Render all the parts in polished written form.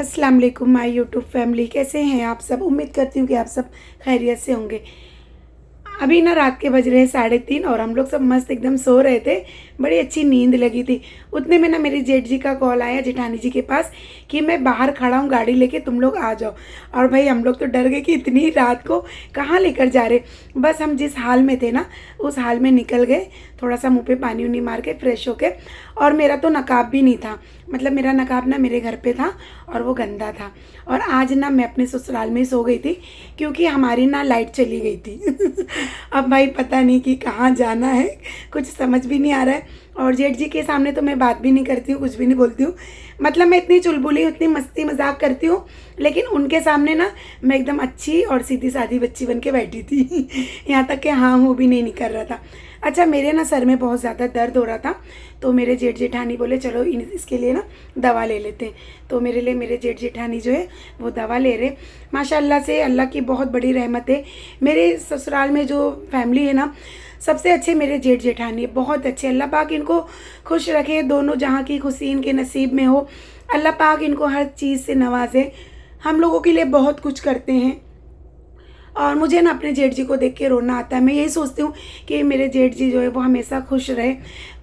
अस्सलाम वालेकुम my YouTube family, कैसे हैं आप सब। उम्मीद करती हूँ कि आप सब खैरियत से होंगे। अभी ना रात के बज रहे हैं 3:30 और हम लोग सब मस्त एकदम सो रहे थे। बड़ी अच्छी नींद लगी थी। उतने में ना मेरी जेठ जी का कॉल आया, जेठानी जी के पास, कि मैं बाहर खड़ा हूँ गाड़ी लेके, तुम लोग आ जाओ। और भाई हम लोग तो डर गए कि इतनी रात को कहाँ लेकर जा रहे। बस हम जिस हाल में थे ना उस हाल में निकल गए, थोड़ा सा मुँह पे पानी उनी मार के फ्रेश होके। और मेरा तो नकाब भी नहीं था, मतलब मेरा नकाब ना मेरे घर पे था और वो गंदा था। और आज ना मैं अपने ससुराल में सो गई थी क्योंकि हमारी ना लाइट चली गई थी। अब भाई पता नहीं कि कहाँ जाना है, कुछ समझ भी नहीं आ रहा है। और जेठ जी के सामने तो मैं बात भी नहीं करती हूँ, कुछ भी नहीं बोलती हूँ। मतलब मैं इतनी चुलबुली हूँ, इतनी मस्ती मजाक करती हूँ, लेकिन उनके सामने ना मैं एकदम अच्छी और सीधी सादी बच्ची बन के बैठी थी। यहाँ तक कि हाँ हूँ भी नहीं कर रहा था। अच्छा, मेरे ना सर में बहुत ज़्यादा दर्द हो रहा था, तो मेरे जेठ जेठानी बोले चलो इसके लिए ना दवा ले लेते हैं। तो मेरे लिए मेरे जेठ जेठानी जो है वो दवा ले रहे। माशाल्लाह से अल्लाह की बहुत बड़ी रहमत है। मेरे ससुराल में जो फैमिली है ना, सबसे अच्छे मेरे जेठ जेठानी, बहुत अच्छे। अल्लाह पाक इनको खुश रखे, दोनों जहाँ की खुशी इनके नसीब में हो। अल्लाह पाक इनको हर चीज़ से नवाजे। हम लोगों के लिए बहुत कुछ करते हैं और मुझे ना अपने जेठ जी को देख के रोना आता है। मैं यही सोचती हूँ कि मेरे जेठ जी जो है वो हमेशा खुश रहे,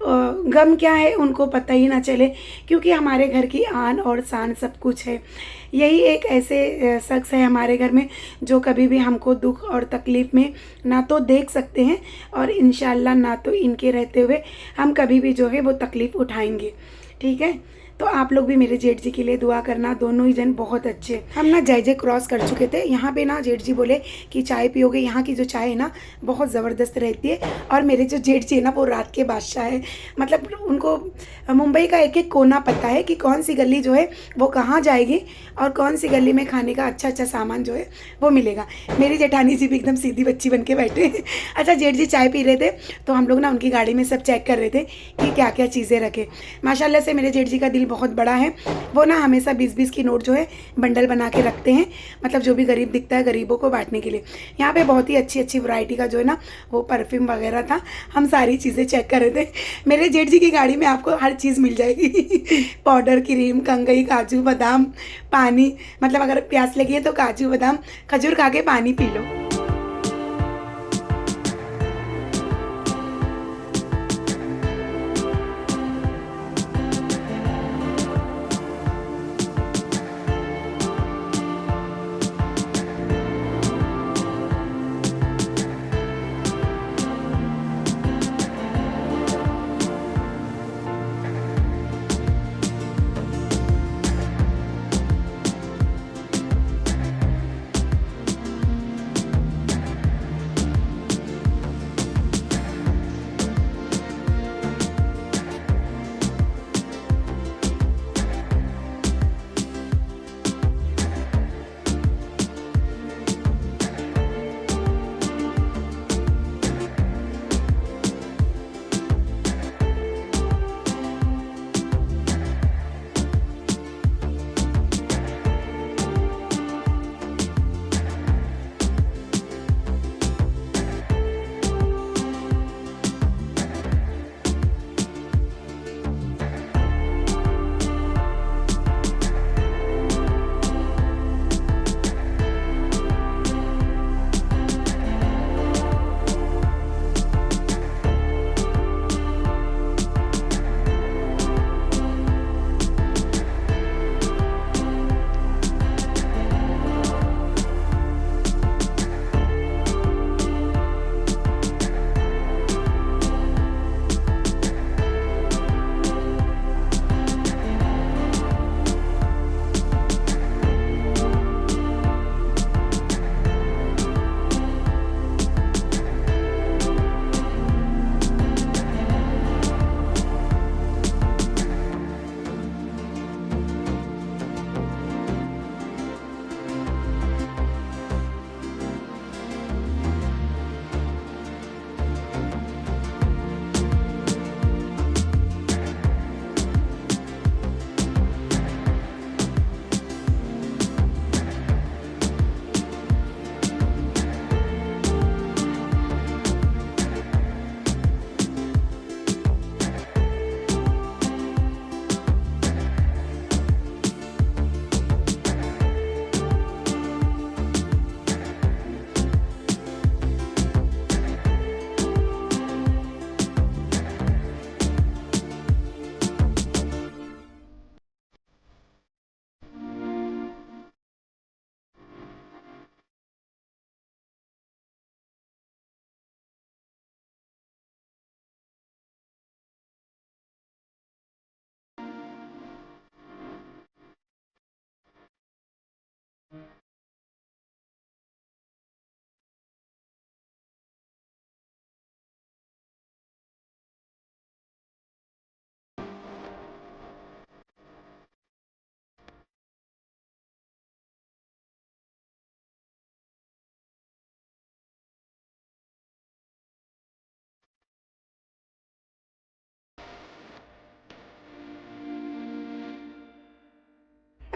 गम क्या है उनको पता ही ना चले, क्योंकि हमारे घर की आन और शान सब कुछ है। यही एक ऐसे शख्स है हमारे घर में जो कभी भी हमको दुख और तकलीफ़ में ना तो देख सकते हैं और इंशाल्लाह ना तो इनके रहते हुए हम कभी भी जो है वो तकलीफ़ उठाएंगे। ठीक है, तो आप लोग भी मेरे जेठ जी के लिए दुआ करना। दोनों ही जन बहुत अच्छे। हम ना जय क्रॉस कर चुके थे। यहाँ पे ना जेठ जी बोले कि चाय पियोगे, यहाँ की जो चाय है ना बहुत ज़बरदस्त रहती है। और मेरे जो जेठ जी है ना वो रात के बादशाह है, मतलब उनको मुंबई का एक एक कोना पता है कि कौन सी गली जो है वो कहाँ जाएगी और कौन सी गली में खाने का अच्छा अच्छा सामान जो है वो मिलेगा। मेरी जेठानी जी भी एकदम सीधी बच्ची बन के बैठे। अच्छा, जेठ जी चाय पी रहे थे तो हम लोग ना उनकी गाड़ी में सब चेक कर रहे थे कि क्या क्या चीज़ें रखे। माशाल्लाह से मेरे जेठ जी का दिल बहुत बड़ा है। वो ना हमेशा 20-20 की नोट जो है बंडल बना के रखते हैं, मतलब जो भी गरीब दिखता है गरीबों को बांटने के लिए। यहाँ पे बहुत ही अच्छी अच्छी वैरायटी का जो है ना वो परफ्यूम वगैरह था। हम सारी चीज़ें चेक कर रहे थे। मेरे जेठ जी की गाड़ी में आपको हर चीज़ मिल जाएगी। पाउडर, क्रीम, कंगई, काजू बादाम, पानी, मतलब अगर प्यास लगी है तो काजू बादाम खजूर खा के पानी पी लो।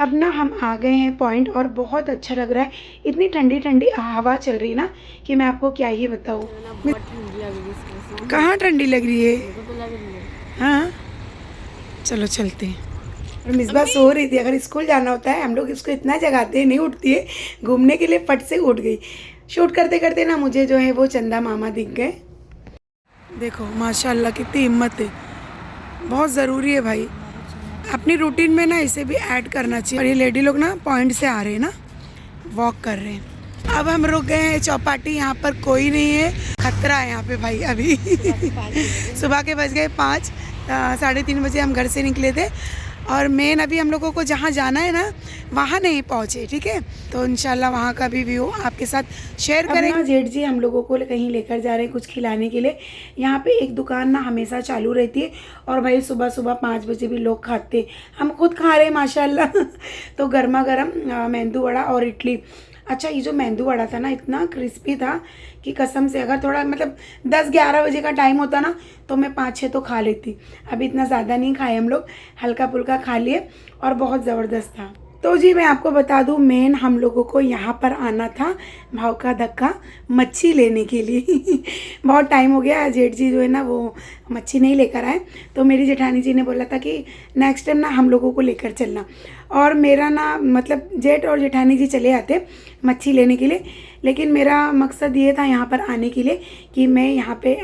अब ना हम आ गए हैं पॉइंट और बहुत अच्छा लग रहा है। इतनी ठंडी ठंडी हवा चल रही ना कि मैं आपको क्या ही बताऊँ। बहुत ठंडी लग रही है इसके साथ। कहाँ ठंडी लग रही है? मेरे को तो लग रही है। हाँ चलो चलते हैं। और मिसबा सो रही थी। अगर स्कूल जाना होता है हम लोग इसको इतना जगाते हैं, नहीं उठती है। घूमने के लिए फट से उठ गई। शूट करते करते ना मुझे जो है वो चंदा मामा दिख गए। देखो माशाल्लाह कितनी हिम्मत है। बहुत ज़रूरी है भाई, अपनी रूटीन में ना इसे भी ऐड करना चाहिए। और ये लेडी लोग ना पॉइंट से आ रहे हैं ना, वॉक कर रहे हैं। अब हम रुक गए हैं चौपाटी। यहाँ पर कोई नहीं है, खतरा है यहाँ पे भाई। अभी सुबह के बज गए 5, 3:30 बजे हम घर से निकले थे। और मेन अभी हम लोगों को जहाँ जाना है ना वहाँ नहीं पहुँचे, ठीक है। तो इंशाल्लाह वहाँ का भी व्यू आपके साथ शेयर करेंगे। जेठ जी हम लोगों को कहीं लेकर जा रहे हैं कुछ खिलाने के लिए। यहाँ पे एक दुकान ना हमेशा चालू रहती है और भाई सुबह सुबह 5 बजे भी लोग खाते हैं। हम खुद खा रहे हैं माशाल्लाह। तो गर्मा गर्म मेंदू वड़ा और इडली। अच्छा ये जो मेंदू वड़ा था ना इतना क्रिस्पी था कि कसम से अगर थोड़ा मतलब 10-11 बजे का टाइम होता ना तो मैं 5-6 तो खा लेती। अभी इतना ज़्यादा नहीं खाए हम लोग, हल्का फुल्का खा लिए और बहुत ज़बरदस्त था। तो जी मैं आपको बता दूं मेन हम लोगों को यहाँ पर आना था भाव का धक्का मच्छी लेने के लिए। बहुत टाइम हो गया, जेठ जी जो है ना वो मच्छी नहीं लेकर आए। तो मेरी जेठानी जी ने बोला था कि नेक्स्ट टाइम ना हम लोगों को लेकर चलना। और मेरा ना मतलब जेठ और जेठानी जी चले आते मच्छी लेने के लिए, लेकिन मेरा मकसद ये था यहाँ पर आने के लिए कि मैं यहाँ पे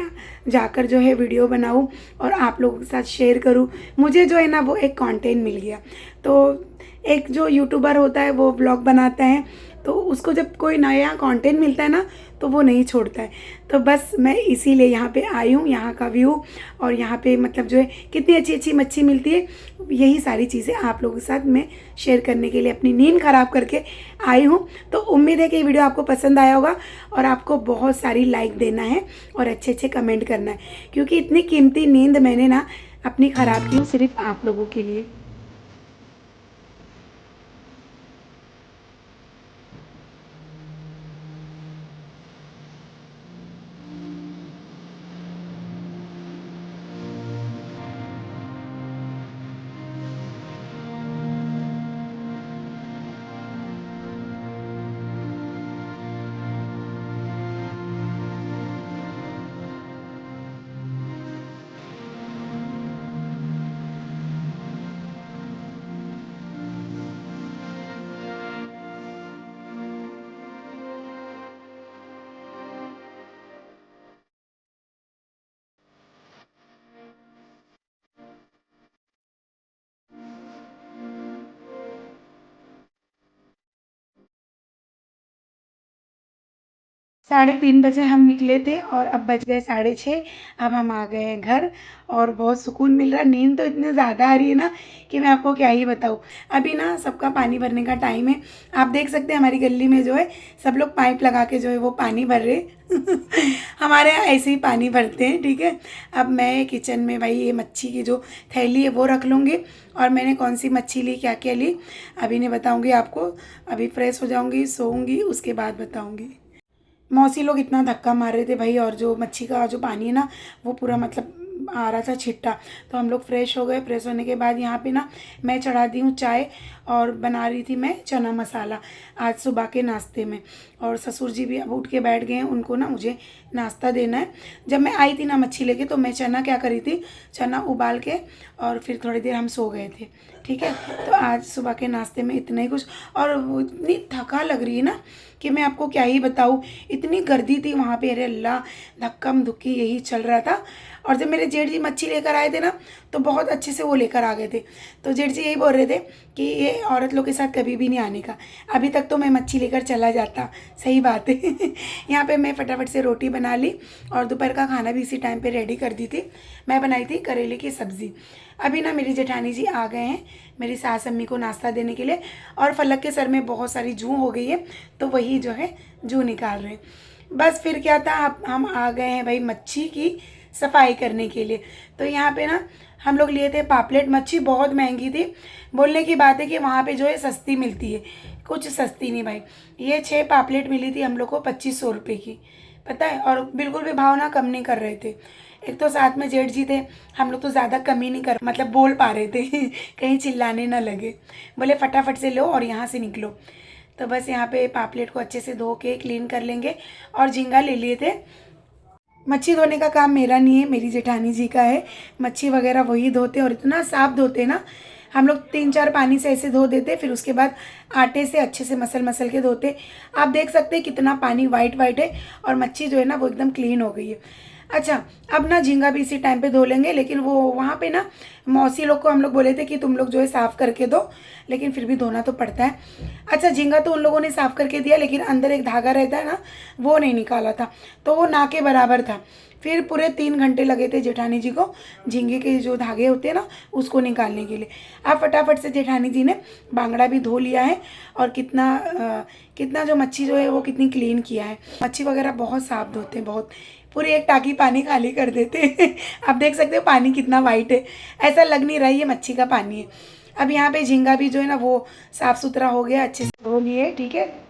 जाकर जो है वीडियो बनाऊँ और आप लोगों के साथ शेयर करूँ। मुझे जो है ना वो एक कंटेंट मिल गया। तो एक जो यूट्यूबर होता है वो ब्लॉग बनाता है तो उसको जब कोई नया कंटेंट मिलता है ना तो वो नहीं छोड़ता है। तो बस मैं इसीलिए यहाँ पे आई हूँ। यहाँ का व्यू और यहाँ पे मतलब जो है कितनी अच्छी अच्छी मच्छी मिलती है, यही सारी चीज़ें आप लोगों के साथ मैं शेयर करने के लिए अपनी नींद ख़राब करके आई हूँ। तो उम्मीद है कि ये वीडियो आपको पसंद आया होगा और आपको बहुत सारी लाइक देना है और अच्छे अच्छे कमेंट करना है, क्योंकि इतनी कीमती नींद मैंने ना अपनी ख़राब की सिर्फ आप लोगों के लिए। साढ़े 3 बजे हम निकले थे और अब बज गए 6:30। अब हम आ गए हैं घर और बहुत सुकून मिल रहा है। नींद तो इतनी ज़्यादा आ रही है ना कि मैं आपको क्या ही बताऊँ। अभी ना सबका पानी भरने का टाइम है। आप देख सकते हैं हमारी गली में जो है सब लोग पाइप लगा के जो है वो पानी भर रहे। हमारे यहाँ ऐसे ही पानी भरते हैं, ठीक है। अब मैं किचन में भाई ये मच्छी की जो थैली है वो रख लूँगी और मैंने कौन सी मच्छी ली क्या क्या ली अभी नहीं बताऊँगी आपको। अभी फ्रेश हो जाऊँगी, सोऊंगी, उसके बाद बताऊँगी। मौसी लोग इतना धक्का मार रहे थे भाई और जो मच्छी का जो पानी है ना वो पूरा मतलब आ रहा था छिट्टा। तो हम लोग फ्रेश हो गए। फ्रेश होने के बाद यहाँ पे ना मैं चढ़ा दी हूँ चाय और बना रही थी मैं चना मसाला आज सुबह के नाश्ते में। और ससुर जी भी अब उठ के बैठ गए हैं, उनको ना मुझे नाश्ता देना है। जब मैं आई थी ना मच्छी लेके तो मैं चना क्या करी थी, चना उबाल के और फिर थोड़ी देर हम सो गए थे, ठीक है। तो आज सुबह के नाश्ते में इतना ही कुछ। और वो इतनी थका लग रही है ना कि मैं आपको क्या ही बताऊँ। इतनी गर्दी थी वहाँ पे, अरे अल्लाह धक्कम धुक्की यही चल रहा था। और जब मेरे जेठ जी मच्छी लेकर आए थे ना तो बहुत अच्छे से वो लेकर आ गए थे। तो जेठ जी यही बोल रहे थे कि ये औरत लोग के साथ कभी भी नहीं आने का। अभी तक तो मैं मच्छी लेकर चला जाता, सही बात है। यहाँ पे मैं फटाफट से रोटी बना ली और दोपहर का खाना भी इसी टाइम पे रेडी कर दी थी। मैं बनाई थी करेले की सब्ज़ी। अभी ना मेरी जेठानी जी आ गए हैं मेरी सास अम्मी को नाश्ता देने के लिए और फलक के सर में बहुत सारी जूं हो गई है तो वही जो है जूं निकाल रहे हैं। बस फिर क्या था, हम आ गए हैं भाई मच्छी की सफाई करने के लिए। तो यहाँ पे ना हम लोग लिए थे पापलेट मच्छी, बहुत महंगी थी। बोलने की बात है कि वहाँ पे जो है सस्ती मिलती है, कुछ सस्ती नहीं भाई। ये 6 पापलेट मिली थी हम लोग को 2500 रुपये की। पता है। और बिल्कुल भी भाव ना कम नहीं कर रहे थे। एक तो साथ में जेठ जी थे, हम लोग तो ज़्यादा कम ही नहीं कर मतलब बोल पा रहे थे कहीं चिल्लाने ना लगे। बोले फटाफट से लो और यहाँ से निकलो। तो बस यहाँ पे पापलेट को अच्छे से धो के क्लीन कर लेंगे। और झींगा ले लिए थे। मच्छी धोने का काम मेरा नहीं है, मेरी जेठानी जी का है। मच्छी वगैरह वही धोते और इतना साफ धोते ना। हम लोग 3-4 पानी से ऐसे धो देते, फिर उसके बाद आटे से अच्छे से मसल मसल के धोते। आप देख सकते हैं कितना पानी वाइट वाइट है और मच्छी जो है ना वो एकदम क्लीन हो गई है। अच्छा, अब ना झींगा भी इसी टाइम पे धो लेंगे, लेकिन वो वहाँ पे ना मौसी लोग को हम लोग बोले थे कि तुम लोग जो है साफ़ करके दो, लेकिन फिर भी धोना तो पड़ता है। अच्छा, झींगा तो उन लोगों ने साफ़ करके दिया, लेकिन अंदर एक धागा रहता है ना, वो नहीं निकाला था, तो वो ना के बराबर था। फिर पूरे 3 घंटे लगे थे जेठानी जी को झींगे के जो धागे होते हैं ना उसको निकालने के लिए। अब फटाफट से जेठानी जी ने बांगड़ा भी धो लिया है और कितना जो मच्छी जो है वो कितनी क्लीन किया है। मच्छी वगैरह बहुत साफ धोते हैं, बहुत, पूरी एक टाकी पानी खाली कर देते हैं आप देख सकते हो पानी कितना वाइट है, ऐसा लग नहीं रहा है ये मच्छी का पानी है। अब यहाँ पे झींगा भी जो है ना वो साफ़ सुथरा हो गया, अच्छे से धो लिए। ठीक है,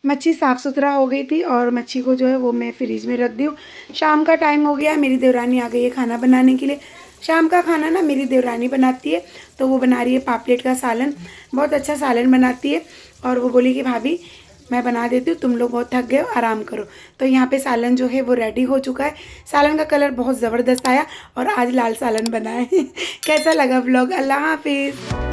मच्छी साफ़ सुथरा हो गई थी और मच्छी को जो है वो मैं फ्रिज में रख दी हूँ। शाम का टाइम हो गया है, मेरी देवरानी आ गई है खाना बनाने के लिए। शाम का खाना ना मेरी देवरानी बनाती है, तो वो बना रही है पापलेट का सालन। बहुत अच्छा सालन बनाती है और वो बोली कि भाभी मैं बना देती हूँ, तुम लोग बहुत थक गए हो, आराम करो। तो यहाँ पे सालन जो है वो रेडी हो चुका है। सालन का कलर बहुत ज़बरदस्त आया और आज लाल सालन बना है कैसा लगा व्लॉग? अल्लाह हाफिज़।